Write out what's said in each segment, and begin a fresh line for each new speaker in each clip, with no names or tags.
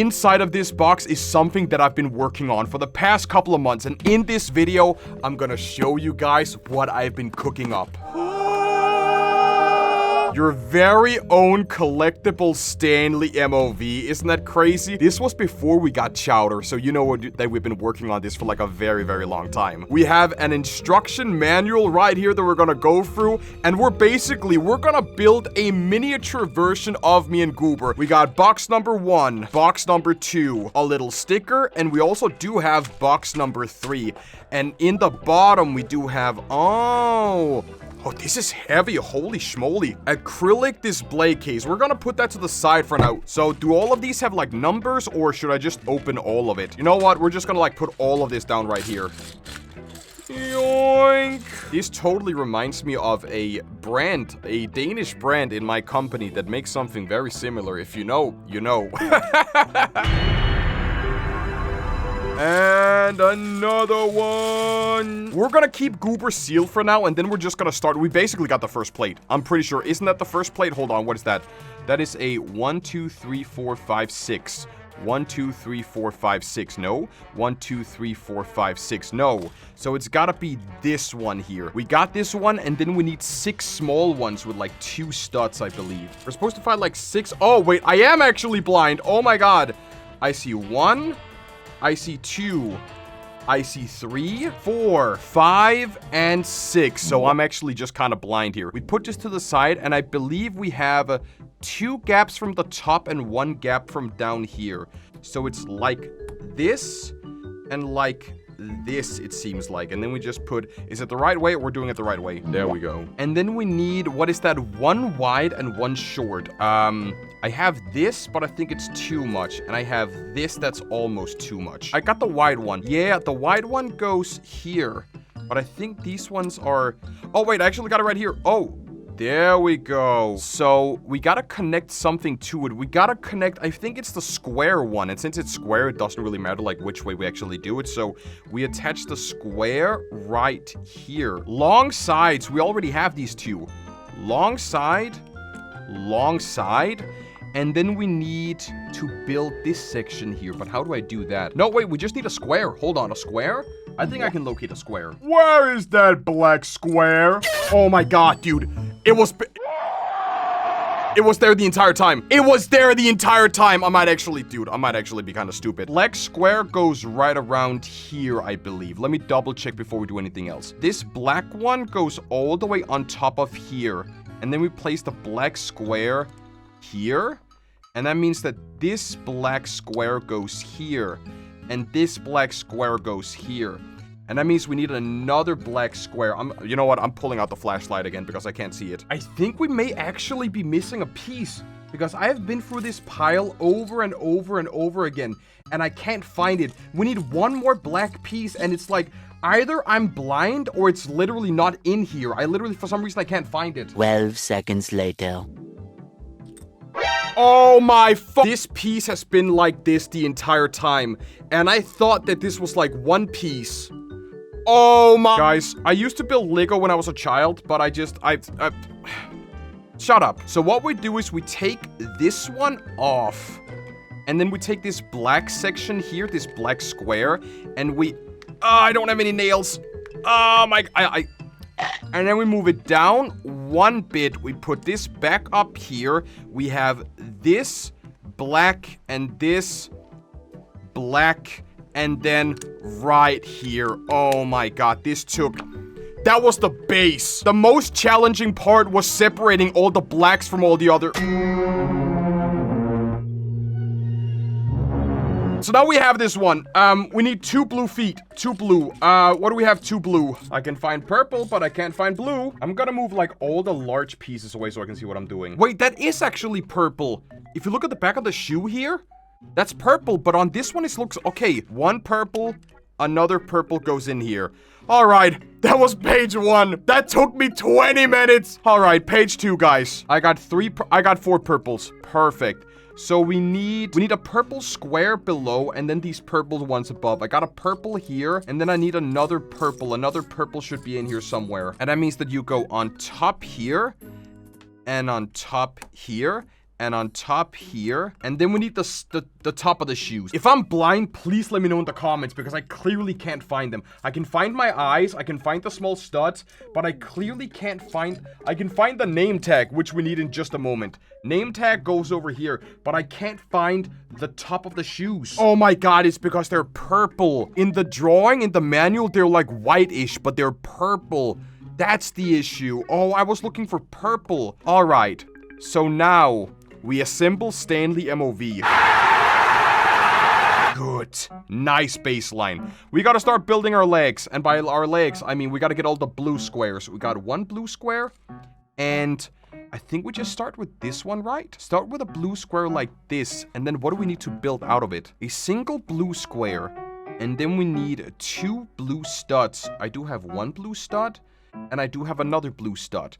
inside of this box is something that I've been working on for the past couple of months. And in this video, I'm gonna show you guys what I've been cooking up. Your very own collectible StanleyMOV. Isn't that crazy? This was before we got Chowder, so you know that we've been working on this for like a very, very long time. We have an instruction manual right here that we're gonna go through, and we're gonna build a miniature version of me and Goober. We got box number 1, box number 2, a little sticker, and we also do have box number 3. And in the bottom, we do have, oh, this is heavy. Holy schmoly. Acrylic display case. We're gonna put that to the side for now. So do all of these have like numbers, or should I just open all of it? You know what? We're just gonna like put all of this down right here. Yoink. This totally reminds me of a brand, a Danish brand in my company that makes something very similar. If you know, you know. And another one. We're gonna keep Goober sealed for now, and then we're just gonna start. We basically got the first plate. I'm pretty sure. Isn't that the first plate? Hold on. What is that? That is a 1, 2, 3, 4, 5, 6. 1, 2, 3, 4, 5, 6. No. 1, 2, 3, 4, 5, 6. No. So it's gotta be this one here. We got this one, and then we need 6 small ones with like 2 studs, I believe. We're supposed to find like 6. Oh, wait. I am actually blind. Oh my god. I see 1. I see 2, I see 3, 4, 5, and 6. So I'm actually just kind of blind here. We put this to the side, and I believe we have 2 gaps from the top and 1 gap from down here. So it's like this and like this, it seems like. And then we just put, is it the right way, or we're doing it the right way? There we go. And then we need, what is that? 1 wide and 1 short. I have this, but I think it's too much. And I have this that's almost too much. I got the wide one. Yeah, the wide one goes here. But I think these ones are... Oh, wait, I actually got it right here. Oh, there we go. So we gotta connect something to it. We gotta connect... I think it's the square one. And since it's square, it doesn't really matter, like, which way we actually do it. So we attach the square right here. Long sides. We already have these 2. Long side. Long side. And then we need to build this section here. But how do I do that? No, wait, we just need a square. Hold on, a square? I think I can locate a square. Where is that black square? Oh my god, dude. It was there the entire time. It was there the entire time. I might actually be kind of stupid. Black square goes right around here, I believe. Let me double check before we do anything else. This black one goes all the way on top of here. And then we place the black square here, and that means that this black square goes here, and this black square goes here, and that means we need another black square. You know what? I'm pulling out the flashlight again because I can't see it. I think we may actually be missing a piece, because I have been through this pile over and over and over again, and I can't find it. We need 1 more black piece, and it's like, either I'm blind or it's literally not in here. I literally, for some reason, I can't find it.
12 seconds later.
Oh my this piece has been like this the entire time. And I thought that this was like 1 piece. Oh my... Guys, I used to build Lego when I was a child, but shut up. So what we do is we take this one off. And then we take this black section here, this black square, and we... I don't have any nails. Oh my... And then we move it down 1 bit. We put this back up here. We have this black and this black, and then right here. Oh my god, that was the base. The most challenging part was separating all the blacks from all the other... So now we have this one. We need 2 blue feet. 2 blue. What do we have? 2 blue. I can find purple, but I can't find blue. I'm gonna move like all the large pieces away so I can see what I'm doing. Wait, that is actually purple. If you look at the back of the shoe here, that's purple, but on this one it looks... Okay, 1 purple, another purple goes in here. All right, that was page 1. That took me 20 minutes. All right, page 2, guys. I got 4 purples. Perfect. So we need a purple square below, and then these purple ones above. I got a purple here, and then I need another purple. Another purple should be in here somewhere. And that means that you go on top here, and on top here, and on top here. And then we need the top of the shoes. If I'm blind, please let me know in the comments because I clearly can't find them. I can find my eyes, I can find the small studs, but I clearly can't find... I can find the name tag, which we need in just a moment. Name tag goes over here, but I can't find the top of the shoes. Oh my god, it's because they're purple. In the drawing, in the manual, they're like whitish, but they're purple. That's the issue. Oh, I was looking for purple. All right. So now we assemble StanleyMOV. Good. Nice baseline. We gotta start building our legs. And by our legs, I mean we gotta get all the blue squares. We got one blue square. And I think we just start with this one, right? Start with a blue square like this. And then what do we need to build out of it? A single blue square. And then we need 2 blue studs. I do have 1 blue stud. And I do have another blue stud.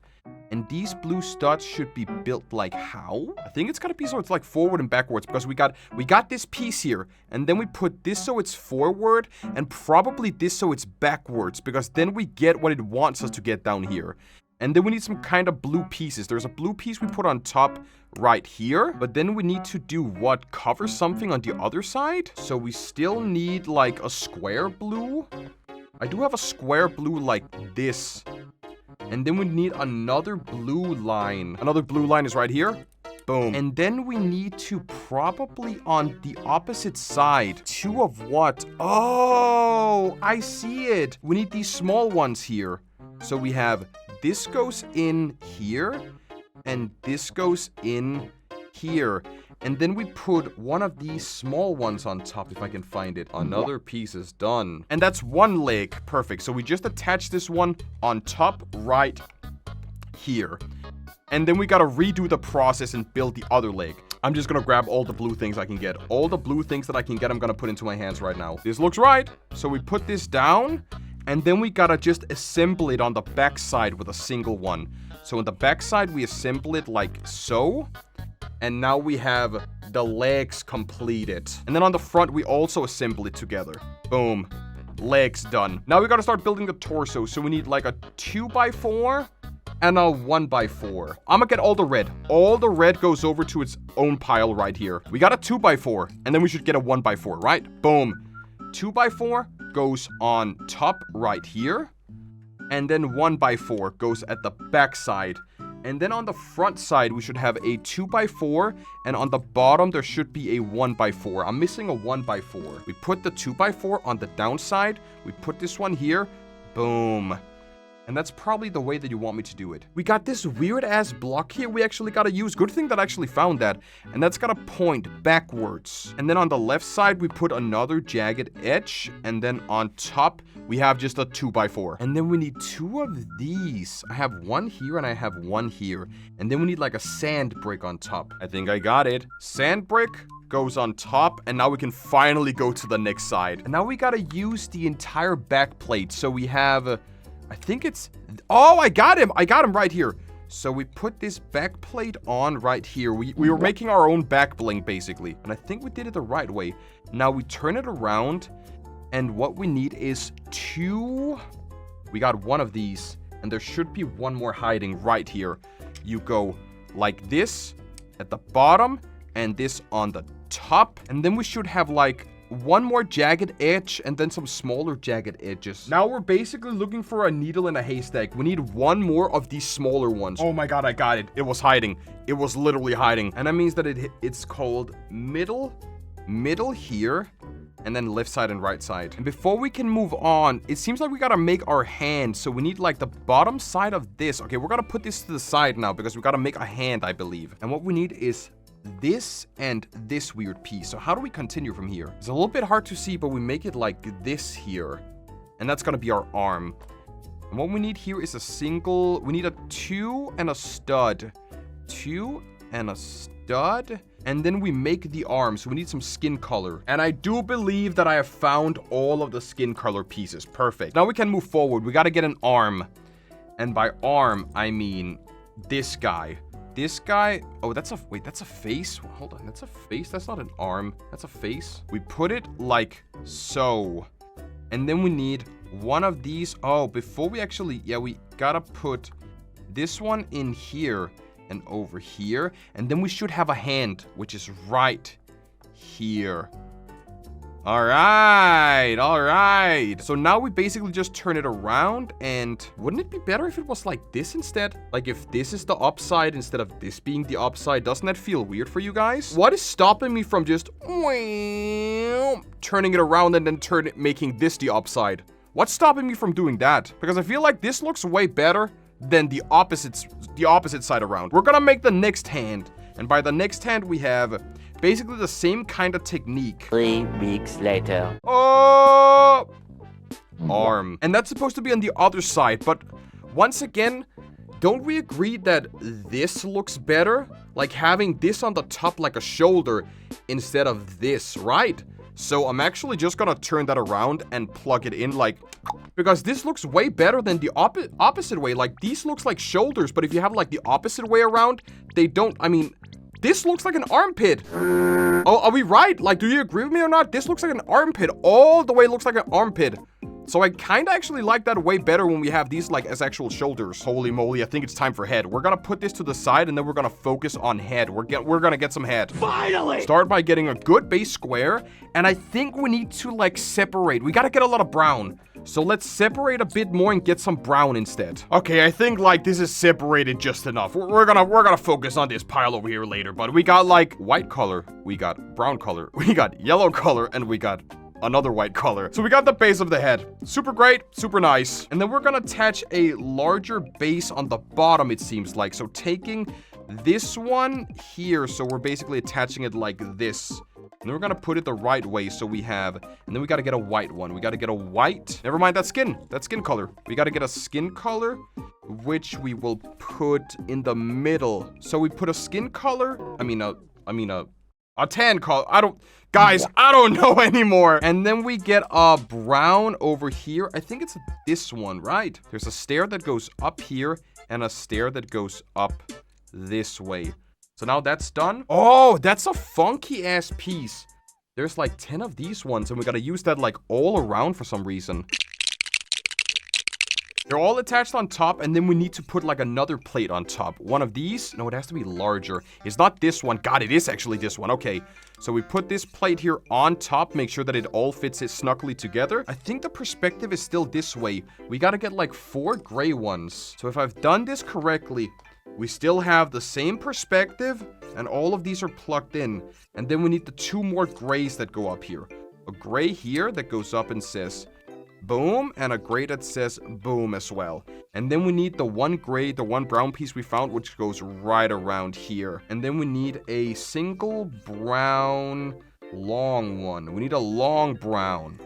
And these blue studs should be built like how? I think it's gotta be so it's like forward and backwards because we got this piece here. And then we put this so it's forward and probably this so it's backwards because then we get what it wants us to get down here. And then we need some kind of blue pieces. There's a blue piece we put on top right here. But then we need to do what? Cover something on the other side? So we still need like a square blue. I do have a square blue like this. And then we need another blue line. Another blue line is right here. Boom. And then we need to probably on the opposite side. 2 of what? Oh, I see it. We need these small ones here. So we have this goes in here. And this goes in here. And then we put one of these small ones on top, if I can find it. Another piece is done. And that's 1 leg. Perfect. So we just attach this one on top right here. And then we gotta redo the process and build the other leg. I'm just gonna grab all the blue things I can get. All the blue things that I can get, I'm gonna put into my hands right now. This looks right. So we put this down. And then we gotta just assemble it on the back side with a single one. So on the back side, we assemble it like so. And now we have the legs completed. And then on the front, we also assemble it together. Boom. Legs done. Now we gotta start building the torso. So we need like a 2x4 and a 1x4. I'm gonna get all the red. All the red goes over to its own pile right here. We got a 2x4. And then we should get a 1x4, right? Boom. 2x4 goes on top right here. And then 1x4 goes at the back side. And then on the front side, we should have a 2x4. And on the bottom, there should be a 1x4. I'm missing a 1x4. We put the 2x4 on the downside. We put this one here. Boom. And that's probably the way that you want me to do it. We got this weird-ass block here we actually gotta use. Good thing that I actually found that. And that's gotta point backwards. And then on the left side, we put another jagged edge. And then on top, we have just a 2x4. And then we need 2 of these. I have 1 here and I have 1 here. And then we need like a sand brick on top. I think I got it. Sand brick goes on top, and now we can finally go to the next side. And now we gotta use the entire back plate. So we have... I think it's... Oh, I got him! I got him right here. So we put this back plate on right here. We were making our own back bling, basically. And I think we did it the right way. Now we turn it around. And what we need is 2... We got 1 of these. And there should be 1 more hiding right here. You go like this at the bottom. And this on the top. And then we should have like... 1 more jagged edge and then some smaller jagged edges. Now we're basically looking for a needle in a haystack. We need 1 more of these smaller ones. Oh my god, I got it. It was hiding. It was literally hiding. And that means that it's called middle here, and then left side and right side. And before we can move on, it seems like we gotta make our hand. So we need like the bottom side of this. Okay, we're gonna put this to the side now because we gotta make a hand, I believe. And what we need is this and this weird piece. So how do we continue from here? It's a little bit hard to see, but we make it like this here. And that's gonna be our arm. And what we need here is a single... We need a 2 and a stud. 2 and a stud. And then we make the arm. So we need some skin color. And I do believe that I have found all of the skin color pieces. Perfect. Now we can move forward. We gotta get an arm. And by arm, I mean this guy. This guy, oh, that's a, wait, that's a face? Hold on, that's a face? That's not an arm. That's a face. We put it like so. And then we need 1 of these. Oh, before we actually, yeah, we gotta put this one in here. and over here. And then we should have a hand, which is right here. All right. So now we basically just turn it around, and wouldn't it be better if it was like this instead? Like if this is the upside instead of this being the upside. Doesn't that feel weird for you guys? What is stopping me from just turning it around and then making this the upside? What's stopping me from doing that? Because I feel like this looks way better than the opposite side around. We're gonna make the next hand, and by the next hand we have basically the same kind of technique.
3 weeks later.
Oh! Arm. And that's supposed to be on the other side, but once again, don't we agree that this looks better? Like having this on the top like a shoulder instead of this, right? So I'm actually just gonna turn that around and plug it in like... Because this looks way better than the opposite way. Like these looks like shoulders, but if you have like the opposite way around, they don't... I mean... This looks like an armpit. Oh, are we right? Like, do you agree with me or not? This looks like an armpit. All the way looks like an armpit. So I kind of actually like that way better when we have these like as actual shoulders. Holy moly, I think it's time for head. We're gonna put this to the side and then we're gonna focus on head. We're gonna get some head. Finally! Start by getting a good base square. And I think we need to like separate. We gotta get a lot of brown. So let's separate a bit more and get some brown instead. Okay, I think like this is separated just enough. We're gonna focus on this pile over here later. But we got like white color, we got brown color, we got yellow color, and we got another white color. So we got the base of the head. Super great, super nice. And then we're gonna attach a larger base on the bottom, it seems like. So taking this one here, so we're basically attaching it like this. And then we're gonna put it the right way, so we have... And then we gotta get a white one. We gotta get a white... Never mind, that's skin. That's skin color. We gotta get a skin color, which we will put in the middle. So we put a skin color... I mean a tan color. Guys, I don't know anymore. And then we get a brown over here. I think it's this one, right? There's a stair that goes up here and a stair that goes up this way. So now that's done. Oh, that's a funky ass piece. There's like 10 of these ones and we gotta use that like all around for some reason. They're all attached on top, and then we need to put like another plate on top. One of these. No, it has to be larger. It's not this one. God, it is actually this one. Okay. So we put this plate here on top. Make sure that it all fits it snugly together. I think the perspective is still this way. We gotta get like 4 gray ones. So if I've done this correctly, we still have the same perspective, and all of these are plugged in. And then we need the 2 more grays that go up here. A gray here that goes up and says... boom, and a gray that says boom as well. And then we need the 1 gray, the 1 brown piece we found, which goes right around here. And then we need a single brown long one. We need a long brown.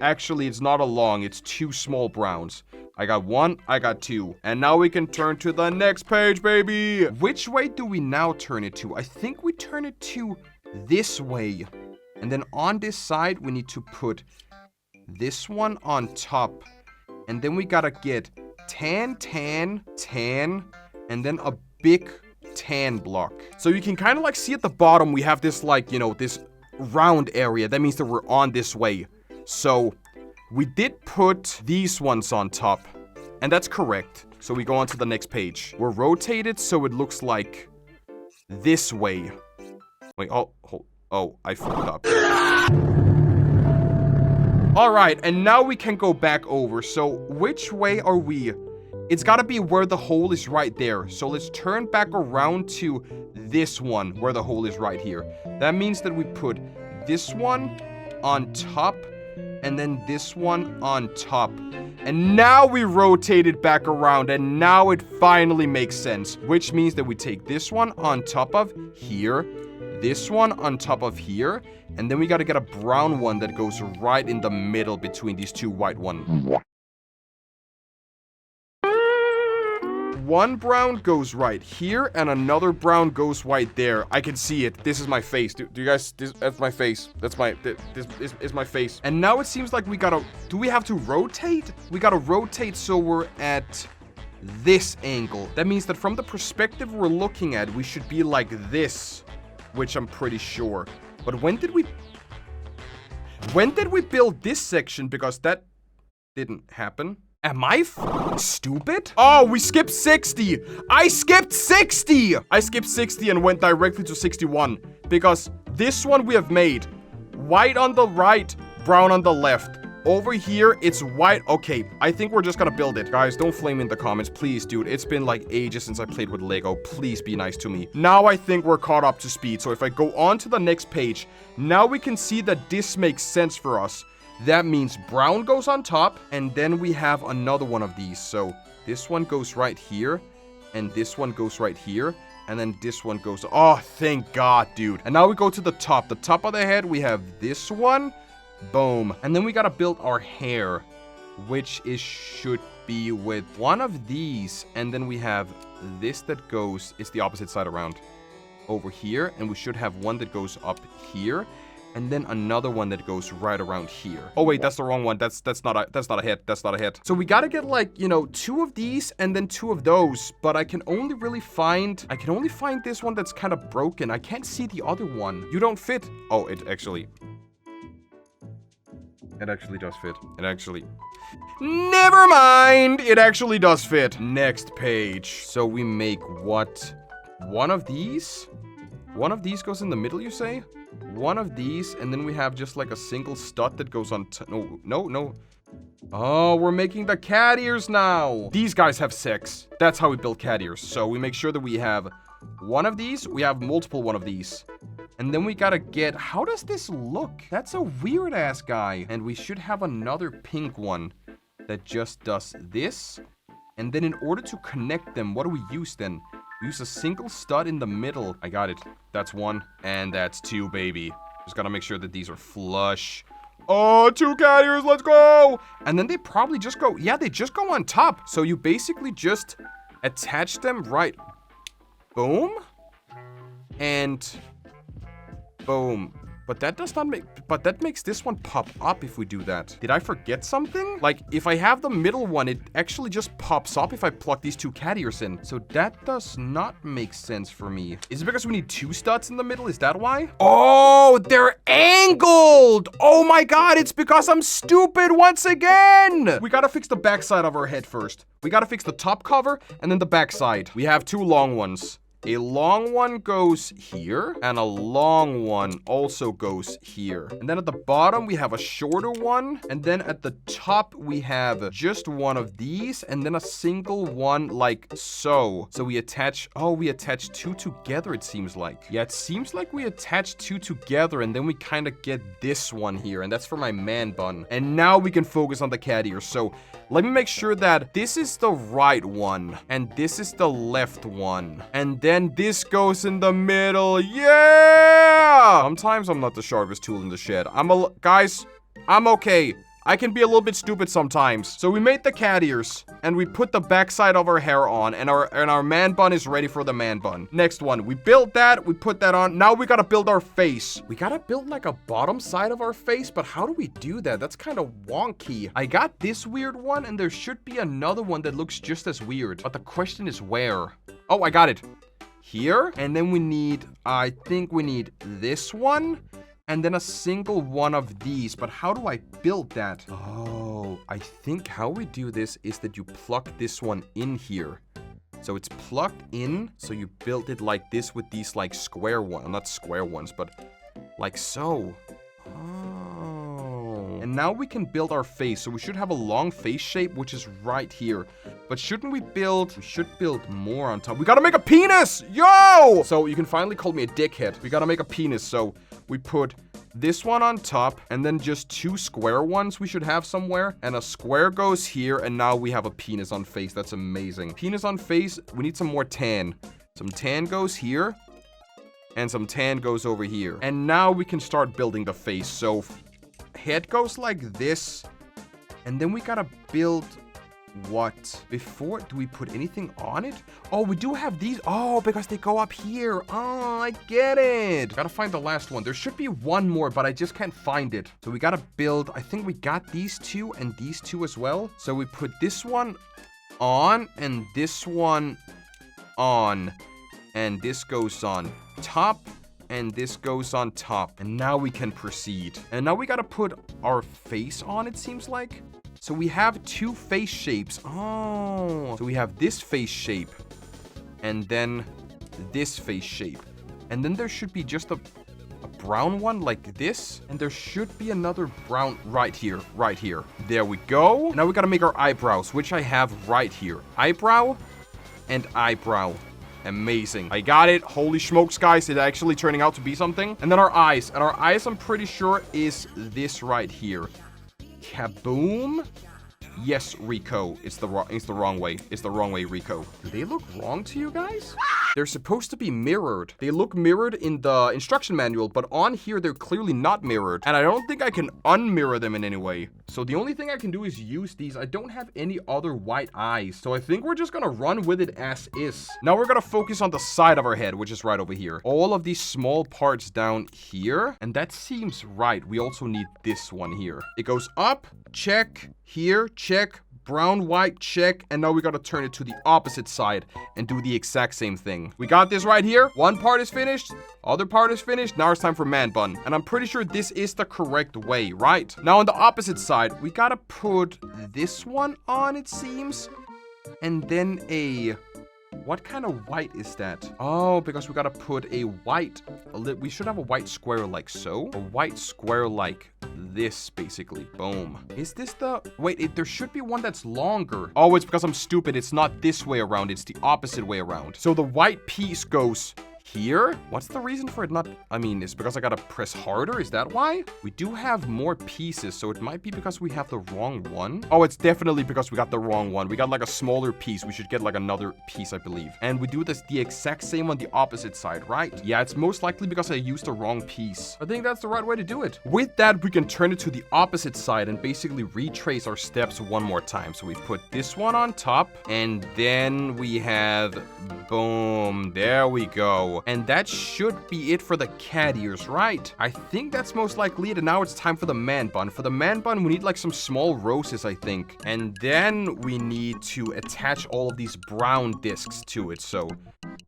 Actually, it's not a long, it's 2 small browns. I got 1, I got 2. And now we can turn to the next page, baby. Which way do we now turn it to? I think we turn it to this way. And then on this side, we need to put... this one on top, and then we gotta get tan, and then a big tan block. So you can kind of like see at the bottom, we have this like, you know, this round area. That means that we're on this way. So we did put these ones on top, and that's correct. So we go on to the next page. We're rotated so it looks like this way. Wait, oh, I fucked up. Alright, and now we can go back over. So, which way are we? It's gotta be where the hole is right there. So, let's turn back around to this one, where the hole is right here. That means that we put this one on top, and then this one on top. And now we rotate it back around, and now it finally makes sense. Which means that we take this one on top of here, this one on top of here, and then we gotta get a brown one that goes right in the middle between these 2 white ones. 1 brown goes right here, and another brown goes right there. I can see it. This is my face. Do you guys... that's my face. This is my face. And now it seems like we gotta... do we have to rotate? We gotta rotate so we're at this angle. That means that from the perspective we're looking at, we should be like this. Which I'm pretty sure. But when did we build this section? Because that didn't happen. Am I stupid? Oh, we skipped 60. I skipped 60. I skipped 60 and went directly to 61. Because this one we have made. White on the right, brown on the left. Over here, it's white. Okay, I think we're just gonna build it. Guys, don't flame me in the comments. Please, dude. It's been like ages since I played with Lego. Please be nice to me. Now I think we're caught up to speed. So if I go on to the next page, now we can see that this makes sense for us. That means brown goes on top, and then we have another one of these. So this one goes right here, and this one goes right here, and then this one goes... Oh, thank God, dude. And now we go to the top. The top of the head, we have this one. Boom. And then we gotta build our hair, which should be with one of these. And then we have this that goes... It's the opposite side around. Over here, and we should have one that goes up here. And then another one that goes right around here. Oh wait, that's the wrong one. That's not a hit. That's not a hit. So we gotta get like, you know, 2 of these and then 2 of those. But I can only find this one that's kind of broken. I can't see the other one. You don't fit. Oh, it actually does fit. Never mind. It actually does fit. Next page. So we make what? One of these? One of these goes in the middle, you say? One of these, and then we have just like a single stud that goes on... No. Oh, we're making the cat ears now. These guys have 6. That's how we build cat ears. So we make sure that we have one of these. We have multiple one of these. And then we gotta get... How does this look? That's a weird-ass guy. And we should have another pink one that just does this. And then in order to connect them, what do we use then? We use a single stud in the middle. I got it. That's 1. And that's 2, baby. Just gotta make sure that these are flush. Oh, 2 cat ears. Let's go. And then they probably just go... Yeah, they just go on top. So you basically just attach them right... Boom. And... Boom. But that does not make... But that makes this one pop up if we do that. Did I forget something? Like, if I have the middle one, it actually just pops up if I plug these 2 cat ears in. So that does not make sense for me. Is it because we need 2 studs in the middle? Is that why? Oh, they're angled! Oh my God, it's because I'm stupid once again! We gotta fix the backside of our head first. We gotta fix the top cover and then the backside. We have 2 long ones. A long one goes here, and a long one also goes here. And then at the bottom, we have a shorter one. And then at the top, we have just one of these, and then a single one like so. So we attach, we attach 2 together, it seems like. Yeah, it seems like we attach 2 together, and then we kind of get this one here, and that's for my man bun. And now we can focus on the cat ears. So let me make sure that this is the right one, and this is the left one. And then this goes in the middle. Yeah! Sometimes I'm not the sharpest tool in the shed. Guys, I'm okay. I can be a little bit stupid sometimes. So we made the cat ears, and we put the backside of our hair on, and our man bun is ready for the man bun. Next one, we built that, we put that on. Now we gotta build our face. We gotta build like a bottom side of our face, but how do we do that? That's kind of wonky. I got this weird one, and there should be another one that looks just as weird. But the question is where? Oh, I got it. Here, and then we need, I think we need this one. And then a single one of these. But how do I build that? Oh, I think how we do this is that you plug this one in here. So it's plugged in. So you build it like this with these like square ones. Not square ones, but like so. Oh. And now we can build our face. So we should have a long face shape, which is right here. But shouldn't we should build more on top. We gotta make a penis! Yo! So you can finally call me a dickhead. We gotta make a penis. So we put this one on top, and then just 2 square ones we should have somewhere. And a square goes here, and now we have a penis on face. That's amazing. Penis on face, we need some more tan. Some tan goes here, and some tan goes over here. And now we can start building the face. So head goes like this, and then we gotta build... What? Before, do we put anything on it? Oh, we do have these. Oh, because they go up here. Oh, I get it. Gotta find the last one. There should be one more, but I just can't find it. So we gotta build, I think we got these 2 and these 2 as well. So we put this one on and this one on. And this goes on top. And this goes on top. And now we can proceed. And now we gotta put our face on, it seems like. So we have two face shapes. Oh. So we have this face shape. And then this face shape. And then there should be just a brown one like this. And there should be another brown right here. Right here. There we go. Now we gotta make our eyebrows, which I have right here. Eyebrow and eyebrow. Amazing. I got it. Holy smokes, guys. It's actually turning out to be something. And then our eyes. And our eyes, I'm pretty sure, is this right here. Kaboom. Yes, Rico. It's the wrong way. It's the wrong way, Rico. Do they look wrong to you guys? They're supposed to be mirrored. They look mirrored in the instruction manual, but on here, they're clearly not mirrored. And I don't think I can unmirror them in any way. So the only thing I can do is use these. I don't have any other white eyes. So I think we're just gonna run with it as is. Now we're gonna focus on the side of our head, which is right over here. All of these small parts down here. And that seems right. We also need this one here. It goes up, check, here, check, brown, white, check, and now we gotta turn it to the opposite side and do the exact same thing. We got this right here. One part is finished. Other part is finished. Now it's time for man bun. And I'm pretty sure this is the correct way, right? Now on the opposite side, we gotta put this one on, it seems. And then what kind of white is that? Oh, because we gotta put a white. We should have a white square like so. A white square like this, basically. Boom. Is this the... Wait, there should be one that's longer. Oh, it's because I'm stupid. It's not this way around. It's the opposite way around. So the white piece goes here. What's the reason for it not... I mean, it's because I gotta press harder? Is that why? We do have more pieces, so it might be because we have the wrong one. Oh, it's definitely because we got the wrong one. We got like a smaller piece. We should get like another piece, I believe. And we do this the exact same on the opposite side, right? Yeah, it's most likely because I used the wrong piece. I think that's the right way to do it. With that, we can turn it to the opposite side and basically retrace our steps one more time. So we put this one on top, and then we have... Boom. There we go. And that should be it for the cat ears, right? I think that's most likely it. And now it's time for the man bun. For the man bun, we need like some small roses, I think. And then we need to attach all of these brown discs to it. So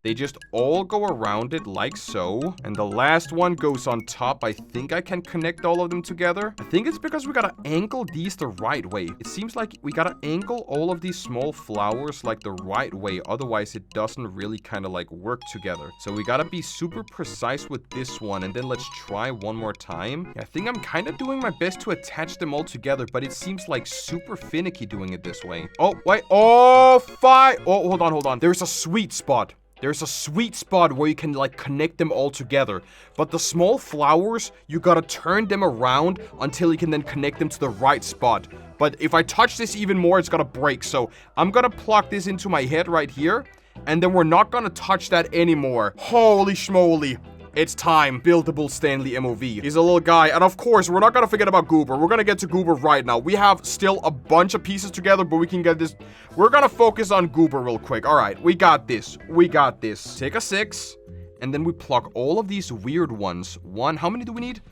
they just all go around it like so. And the last one goes on top. I think I can connect all of them together. I think it's because we gotta angle these the right way. It seems like we gotta angle all of these small flowers like the right way. Otherwise, it doesn't really kind of like work together. So we gotta be super precise with this one. And then let's try one more time. I think I'm kind of doing my best to attach them all together, but it seems like super finicky doing it this way. Oh, wait. Oh, fine. Oh, hold on. There's a sweet spot. There's a sweet spot where you can like connect them all together. But the small flowers, you gotta turn them around until you can then connect them to the right spot. But if I touch this even more, it's gonna break. So I'm gonna plug this into my head right here. And then we're not gonna touch that anymore. Holy schmoly. It's time. Buildable StanleyMOV. He's a little guy. And of course, we're not gonna forget about Goober. We're gonna get to Goober right now. We have still a bunch of pieces together, but we can get this. We're gonna focus on Goober real quick. All right, we got this. We got this. Take a 6. And then we plug all of these weird ones. How many do we need?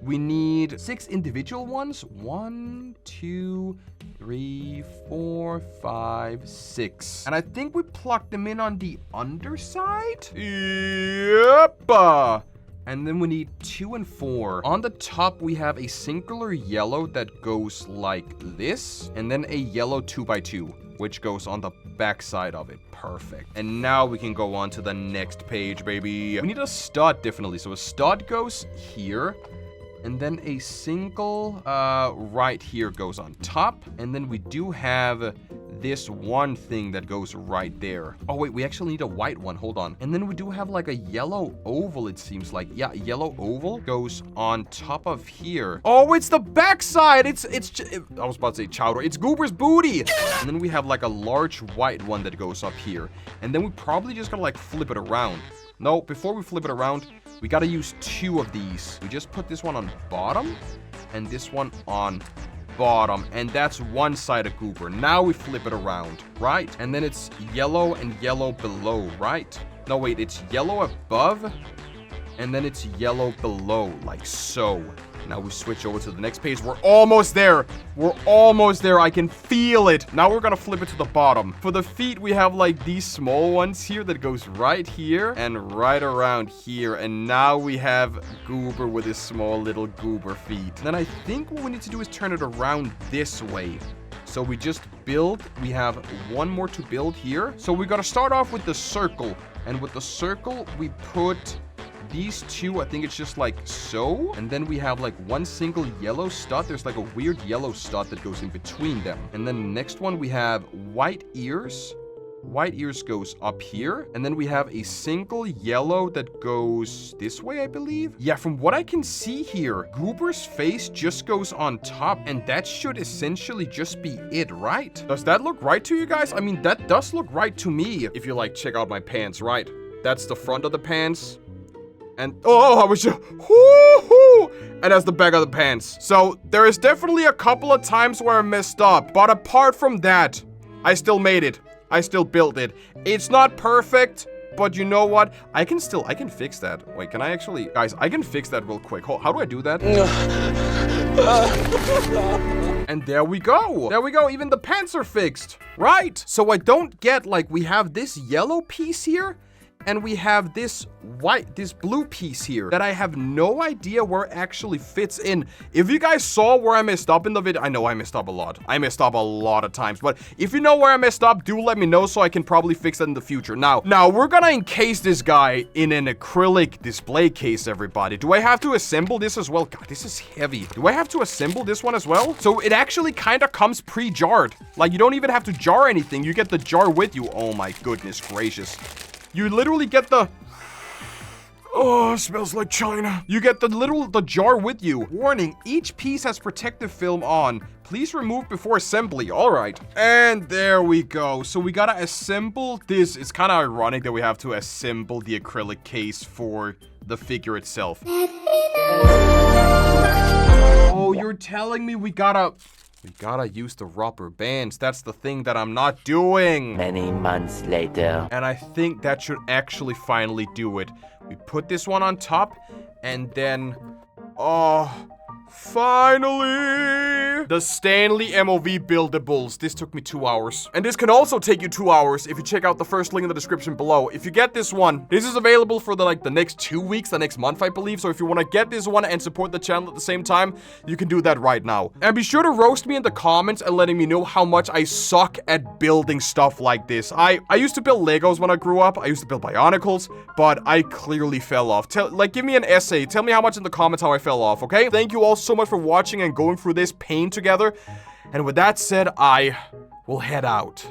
We need 6 individual ones. 1, 2, 3, 4, 5, 6. And I think we plugged them in on the underside. Yep. And then we need 2 and 4. On the top, we have a singular yellow that goes like this. And then a yellow 2x2, which goes on the back side of it. Perfect. And now we can go on to the next page, baby. We need a stud, definitely. So a stud goes here. And then a single right here goes on top. And then we do have this one thing that goes right there. Oh, wait, we actually need a white one. Hold on. And then we do have like a yellow oval, it seems like. Yeah, yellow oval goes on top of here. Oh, it's the backside. I was about to say chowder. It's Goober's booty. And then we have like a large white one that goes up here. And then we probably just gotta like flip it around. No, before we flip it around, we gotta use 2 of these. We just put this one on bottom and this one on bottom. And that's one side of Goober. Now we flip it around, right? And then it's yellow and yellow below, right? No, wait, it's yellow above and then it's yellow below, like so. Now we switch over to the next page. We're almost there. We're almost there. I can feel it. Now we're gonna flip it to the bottom. For the feet, we have like these small ones here that goes right here and right around here. And now we have Goober with his small little Goober feet. Then I think what we need to do is turn it around this way. So we just build. We have one more to build here. So we gotta start off with the circle. And with the circle, we put these two. I think it's just like so. And then we have like one single yellow stud. There's like a weird yellow stud that goes in between them. And then the next one, we have white ears. White ears goes up here. And then we have a single yellow that goes this way, I believe. Yeah, from what I can see here, Goober's face just goes on top. And that should essentially just be it, right? Does that look right to you guys? I mean, that does look right to me. If you like, check out my pants, right? That's the front of the pants. And, oh, I was just, and that's the back of the pants. So, there is definitely a couple of times where I messed up. But apart from that, I still made it. I still built it. It's not perfect, but you know what? I can fix that. Wait, can I actually, guys, I can fix that real quick. How do I do that? And there we go. There we go. Even the pants are fixed. Right. So I don't get, like, we have this yellow piece here. And we have this blue piece here that I have no idea where it actually fits in. If you guys saw where I messed up in the video, I know I messed up a lot. I messed up a lot of times, but if you know where I messed up, do let me know so I can probably fix that in the future. Now we're gonna encase this guy in an acrylic display case, everybody. Do I have to assemble this as well? God, this is heavy. Do I have to assemble this one as well? So it actually kind of comes pre-jarred. Like, you don't even have to jar anything. You get the jar with you. Oh my goodness gracious. You literally get the... Oh, it smells like China. You get the jar with you. Warning, each piece has protective film on. Please remove before assembly. All right. And there we go. So we gotta assemble this. It's kind of ironic that we have to assemble the acrylic case for the figure itself. Oh, you're telling me we gotta use the rubber bands. That's the thing that I'm not doing.
Many months later.
And I think that should actually finally do it. We put this one on top, and then... Oh... Finally! The StanleyMOV buildables. This took me 2 hours. And this can also take you 2 hours if you check out the first link in the description below. If you get this one, this is available for the next 2 weeks, the next month, I believe. So if you want to get this one and support the channel at the same time, you can do that right now. And be sure to roast me in the comments and letting me know how much I suck at building stuff like this. I used to build Legos when I grew up. I used to build Bionicles, but I clearly fell off. Give me an essay. Tell me how much in the comments how I fell off, okay? Thank you all so much for watching and going through this pain together. And with that said, I will head out.